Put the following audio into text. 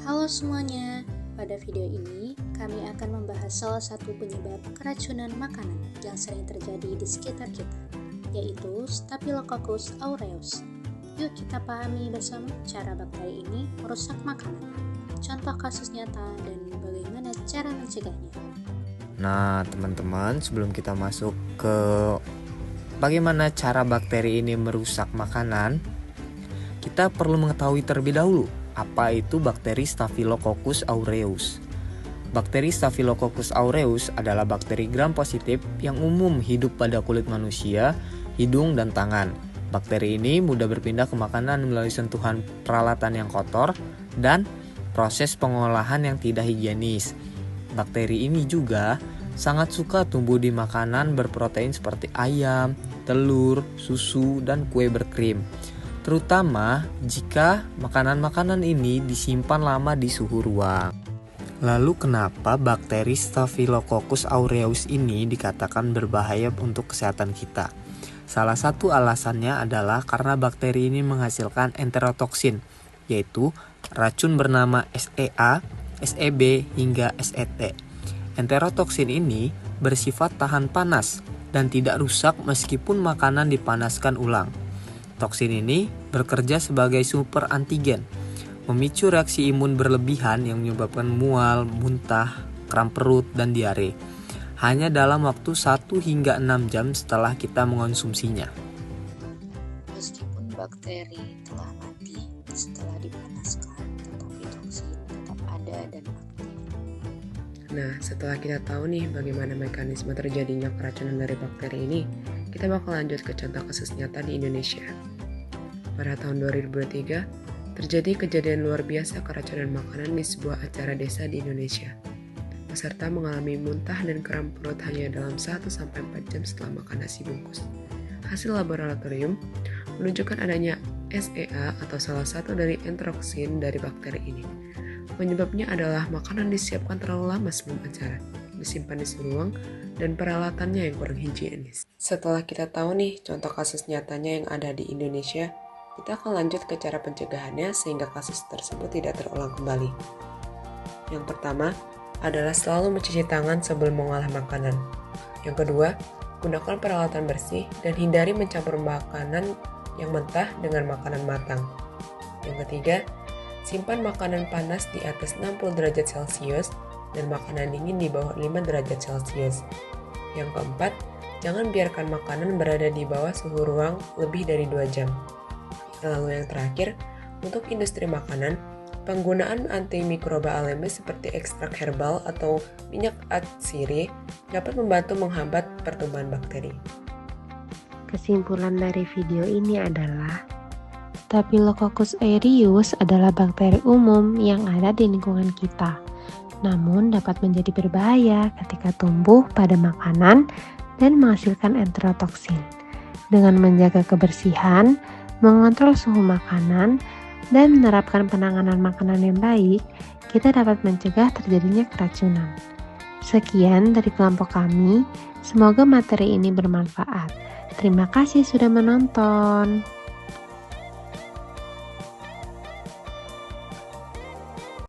Halo semuanya, pada video ini kami akan membahas salah satu penyebab keracunan makanan yang sering terjadi di sekitar kita, yaitu Staphylococcus aureus. Yuk kita pahami bersama cara bakteri ini merusak makanan, contoh kasus nyata dan bagaimana cara mencegahnya. Nah teman-teman, sebelum kita masuk ke bagaimana cara bakteri ini merusak makanan, kita perlu mengetahui terlebih dahulu apa itu bakteri Staphylococcus aureus. Bakteri Staphylococcus aureus adalah bakteri gram positif yang umum hidup pada kulit manusia, hidung, dan tangan. Bakteri ini mudah berpindah ke makanan melalui sentuhan peralatan yang kotor dan proses pengolahan yang tidak higienis. Bakteri ini juga sangat suka tumbuh di makanan berprotein seperti ayam, telur, susu, dan kue berkrim. Terutama jika makanan-makanan ini disimpan lama di suhu ruang. Lalu kenapa bakteri Staphylococcus aureus ini dikatakan berbahaya untuk kesehatan kita? Salah satu alasannya adalah karena bakteri ini menghasilkan enterotoksin, yaitu racun bernama SEA, SEB, hingga SET. Enterotoksin ini bersifat tahan panas dan tidak rusak meskipun makanan dipanaskan ulang. Toksin ini bekerja sebagai super antigen, memicu reaksi imun berlebihan yang menyebabkan mual, muntah, kram perut, dan diare. Hanya dalam waktu 1 hingga 6 jam setelah kita mengonsumsinya. Meskipun bakteri telah mati setelah dipanaskan, tetapi toksin tetap ada dan aktif. Nah, setelah kita tahu nih bagaimana mekanisme terjadinya keracunan dari bakteri ini, kita bakal lanjut ke contoh kasus nyata di Indonesia. Pada tahun 2023, terjadi kejadian luar biasa keracunan makanan di sebuah acara desa di Indonesia. Peserta mengalami muntah dan kram perut hanya dalam 1-4 jam setelah makan nasi bungkus. Hasil laboratorium menunjukkan adanya SEA atau salah satu dari enteroksin dari bakteri ini. Penyebabnya adalah makanan disiapkan terlalu lama sebelum acara, disimpan di suhu ruang, dan peralatannya yang kurang higienis. Setelah kita tahu nih contoh kasus nyatanya yang ada di Indonesia, kita akan lanjut ke cara pencegahannya sehingga kasus tersebut tidak terulang kembali. Yang pertama adalah selalu mencuci tangan sebelum mengolah makanan. Yang kedua, gunakan peralatan bersih dan hindari mencampur makanan yang mentah dengan makanan matang. Yang ketiga, simpan makanan panas di atas 60 derajat Celcius dan makanan dingin di bawah 5 derajat Celcius. Yang keempat, jangan biarkan makanan berada di bawah suhu ruang lebih dari 2 jam. Lalu yang terakhir, untuk industri makanan, penggunaan antimikroba alami seperti ekstrak herbal atau minyak atsiri dapat membantu menghambat pertumbuhan bakteri. Kesimpulan dari video ini adalah Staphylococcus aureus adalah bakteri umum yang ada di lingkungan kita, namun dapat menjadi berbahaya ketika tumbuh pada makanan dan menghasilkan enterotoksin. Dengan menjaga kebersihan, mengontrol suhu makanan, dan menerapkan penanganan makanan yang baik, kita dapat mencegah terjadinya keracunan. Sekian dari kelompok kami, semoga materi ini bermanfaat. Terima kasih sudah menonton.